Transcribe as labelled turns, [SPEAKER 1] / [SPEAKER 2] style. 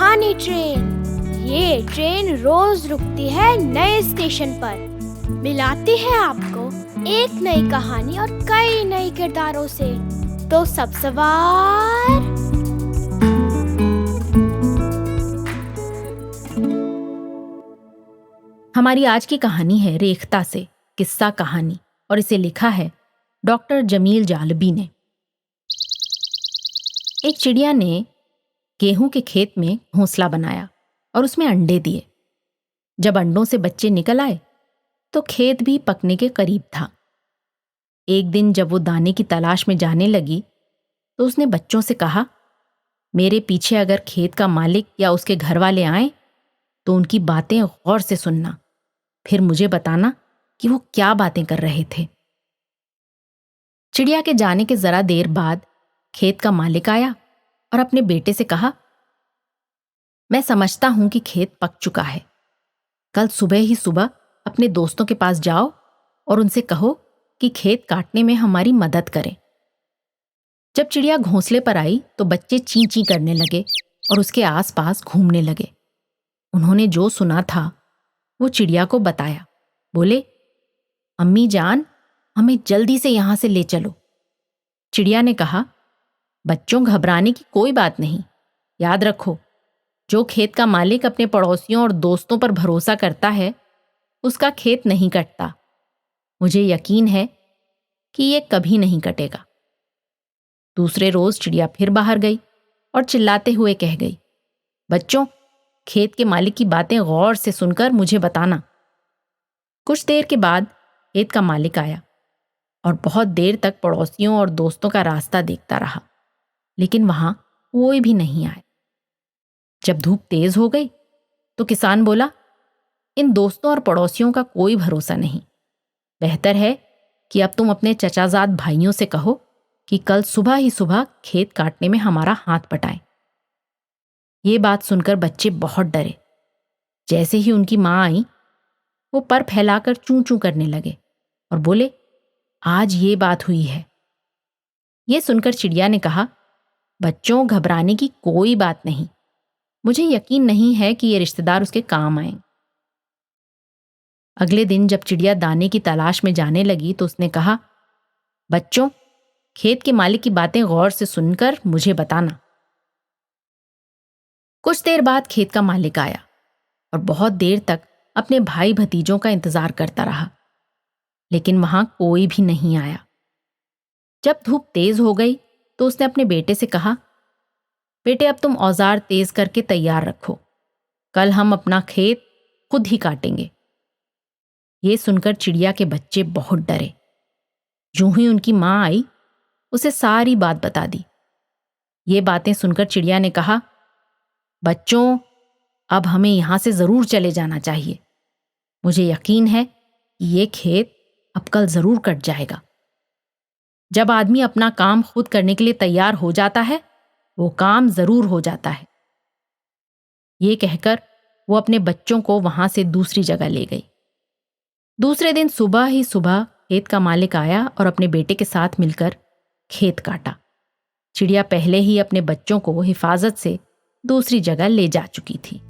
[SPEAKER 1] पुरानी ट्रेन। ये ट्रेन रोज रुकती है नए स्टेशन पर, मिलाती है आपको एक नई कहानी और कई नए किरदारों से। तो सब सवार।
[SPEAKER 2] हमारी आज की कहानी है रेख्ता से किस्सा कहानी, और इसे लिखा है डॉक्टर जमील जालबी ने। एक चिड़िया ने गेहूं के खेत में घोंसला बनाया और उसमें अंडे दिए। जब अंडों से बच्चे निकल आए तो खेत भी पकने के करीब था। एक दिन जब वो दाने की तलाश में जाने लगी तो उसने बच्चों से कहा, मेरे पीछे अगर खेत का मालिक या उसके घर वाले आए तो उनकी बातें गौर से सुनना, फिर मुझे बताना कि वो क्या बातें कर रहे थे। चिड़िया के जाने के जरा देर बाद खेत का मालिक आया और अपने बेटे से कहा, मैं समझता हूं कि खेत पक चुका है। कल सुबह ही सुबह अपने दोस्तों के पास जाओ और उनसे कहो कि खेत काटने में हमारी मदद करें। जब चिड़िया घोंसले पर आई तो बच्चे ची ची करने लगे और उसके आसपास घूमने लगे। उन्होंने जो सुना था वो चिड़िया को बताया। बोले, अम्मी जान, हमें जल्दी से यहां से ले चलो। चिड़िया ने कहा, बच्चों, घबराने की कोई बात नहीं। याद रखो, जो खेत का मालिक अपने पड़ोसियों और दोस्तों पर भरोसा करता है उसका खेत नहीं कटता। मुझे यकीन है कि ये कभी नहीं कटेगा। दूसरे रोज चिड़िया फिर बाहर गई और चिल्लाते हुए कह गई, बच्चों, खेत के मालिक की बातें गौर से सुनकर मुझे बताना। कुछ देर के बाद खेत का मालिक आया और बहुत देर तक पड़ोसियों और दोस्तों का रास्ता देखता रहा, लेकिन वहां कोई भी नहीं आया। जब धूप तेज हो गई तो किसान बोला, इन दोस्तों और पड़ोसियों का कोई भरोसा नहीं। बेहतर है कि अब तुम अपने चचाजाद भाइयों से कहो कि कल सुबह ही सुबह खेत काटने में हमारा हाथ बटाएं। ये बात सुनकर बच्चे बहुत डरे। जैसे ही उनकी मां आई वो पर फैलाकर चूं चूं करने लगे और बोले, आज ये बात हुई है। ये सुनकर चिड़िया ने कहा, बच्चों, घबराने की कोई बात नहीं। मुझे यकीन नहीं है कि ये रिश्तेदार उसके काम आए। अगले दिन जब चिड़िया दाने की तलाश में जाने लगी तो उसने कहा, बच्चों, खेत के मालिक की बातें गौर से सुनकर मुझे बताना। कुछ देर बाद खेत का मालिक आया और बहुत देर तक अपने भाई भतीजों का इंतजार करता रहा, लेकिन वहां कोई भी नहीं आया। जब धूप तेज हो गई तो उसने अपने बेटे से कहा, बेटे, अब तुम औजार तेज करके तैयार रखो। कल हम अपना खेत खुद ही काटेंगे। ये सुनकर चिड़िया के बच्चे बहुत डरे। यूं ही उनकी मां आई, उसे सारी बात बता दी। ये बातें सुनकर चिड़िया ने कहा, बच्चों, अब हमें यहां से जरूर चले जाना चाहिए। मुझे यकीन है कि ये खेत अब कल जरूर कट जाएगा। जब आदमी अपना काम खुद करने के लिए तैयार हो जाता है वो काम जरूर हो जाता है। ये कहकर वो अपने बच्चों को वहां से दूसरी जगह ले गई। दूसरे दिन सुबह ही सुबह खेत का मालिक आया और अपने बेटे के साथ मिलकर खेत काटा। चिड़िया पहले ही अपने बच्चों को हिफाजत से दूसरी जगह ले जा चुकी थी।